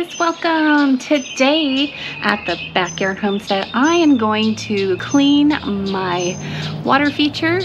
guys, welcome. Today at the Backyard Homestead, I am going to clean my water feature.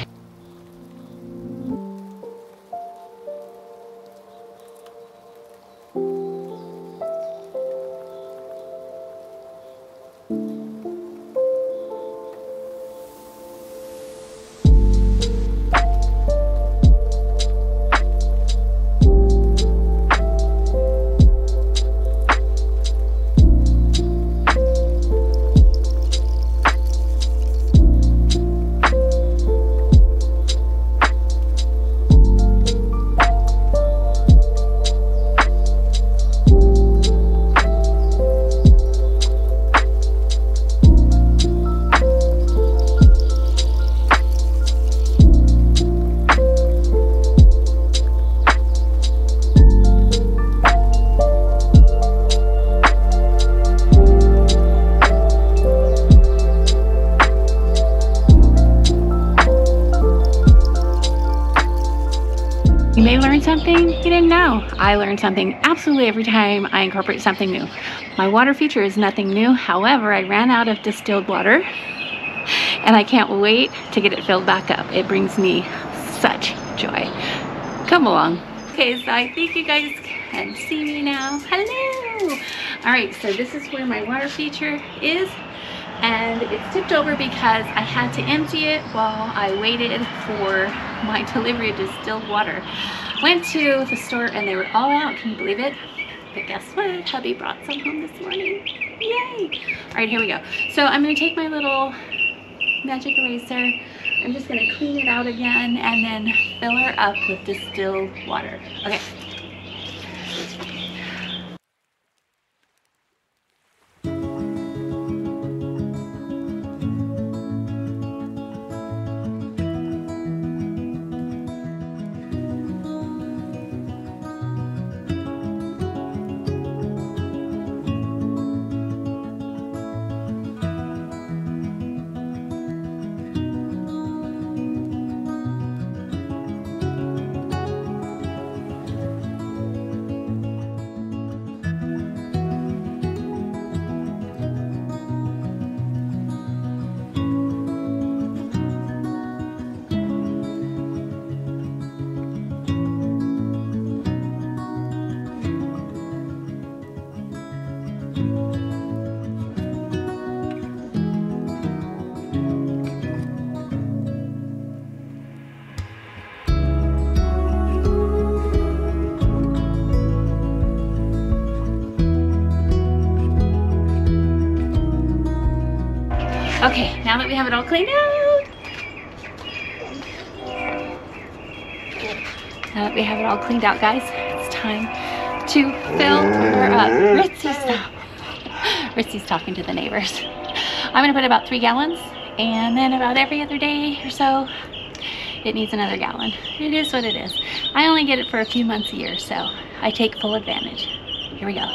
You may learn something you didn't know. I learn something absolutely every time I incorporate something new. My water feature is nothing new. However, I ran out of distilled water and I can't wait to get it filled back up. It brings me such joy. Come along. Okay, so I think you guys can see me now. Hello! All right, so this is where my water feature is. And it's tipped over because I had to empty it while I waited for my delivery of distilled water. Went to the store and they were all out, can you believe it? But guess what? Hubby brought some home this morning. Yay! All right, here we go. So I'm gonna take my little magic eraser. I'm just gonna clean it out again and then fill her up with distilled water. Okay. Okay, now that we have it all cleaned out, guys, it's time to fill her up. Ritzy, stop. Ritzy's talking to the neighbors. I'm gonna put about 3 gallons, and then about every other day or so, it needs another gallon. It is what it is. I only get it for a few months a year, so I take full advantage. Here we go.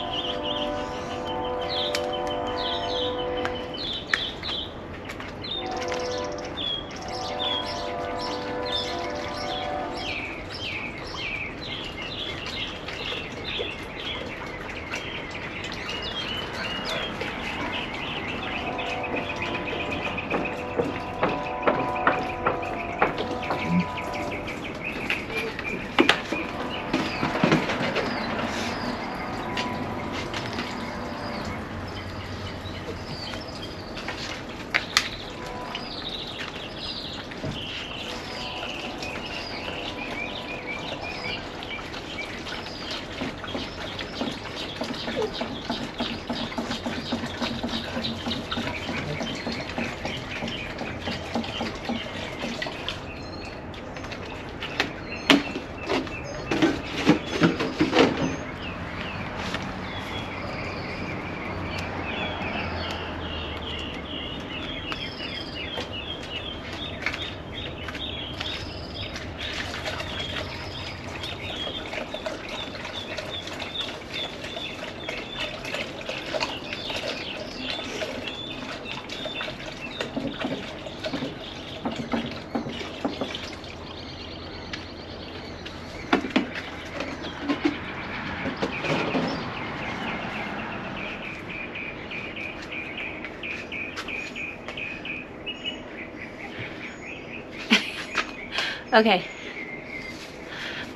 Okay,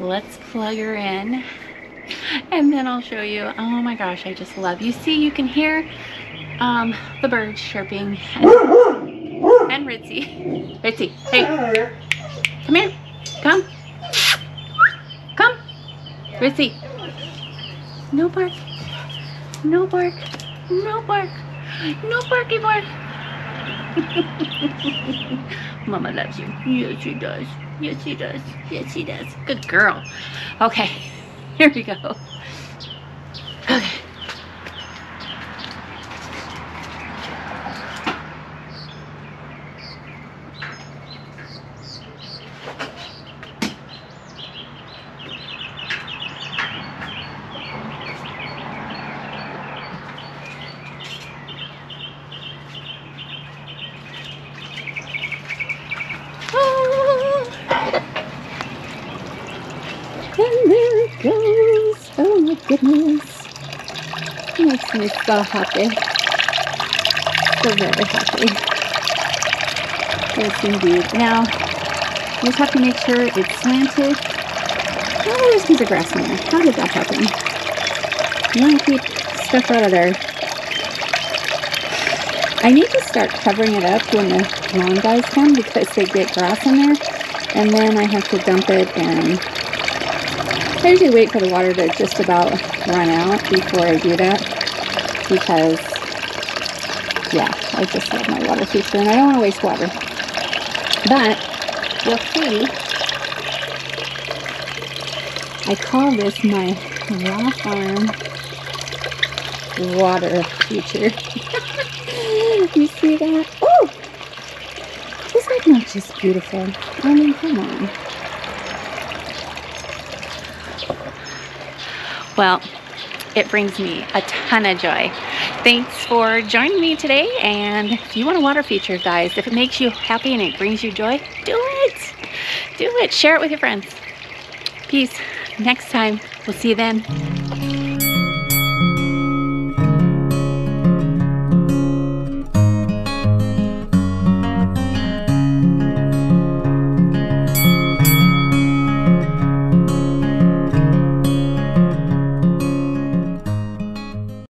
let's plug her in and then I'll show you. Oh my gosh, I just love. You see, you can hear the birds chirping and Ritzy. Ritzy, hey, come here, come, come, Ritzy. No bark, no bark, no bark, no barky bark. Mama loves you. Yes, she does. Yes, she does. Yes, she does. Good girl. Okay, here we go. Okay. And there it goes. Oh my goodness. It makes me so happy. So very happy. Yes, indeed. Now, you just have to make sure it's slanted. Oh, there's a piece of grass in there. How did that happen? You want to keep stuff out of there. I need to start covering it up when the lawn guys come because they get grass in there. And then I have to dump it, and I usually wait for the water to just about run out before I do that, because, yeah, I just love my water feature, and I don't want to waste water. But, you'll see, I call this my raw farm water feature. You see that? Oh! Is that not just beautiful? I mean, come on. Well, it brings me a ton of joy. Thanks for joining me today, and if you want a water feature, guys, if it makes you happy and it brings you joy, do it! Do it! Share it with your friends. Peace. Next time. We'll see you then.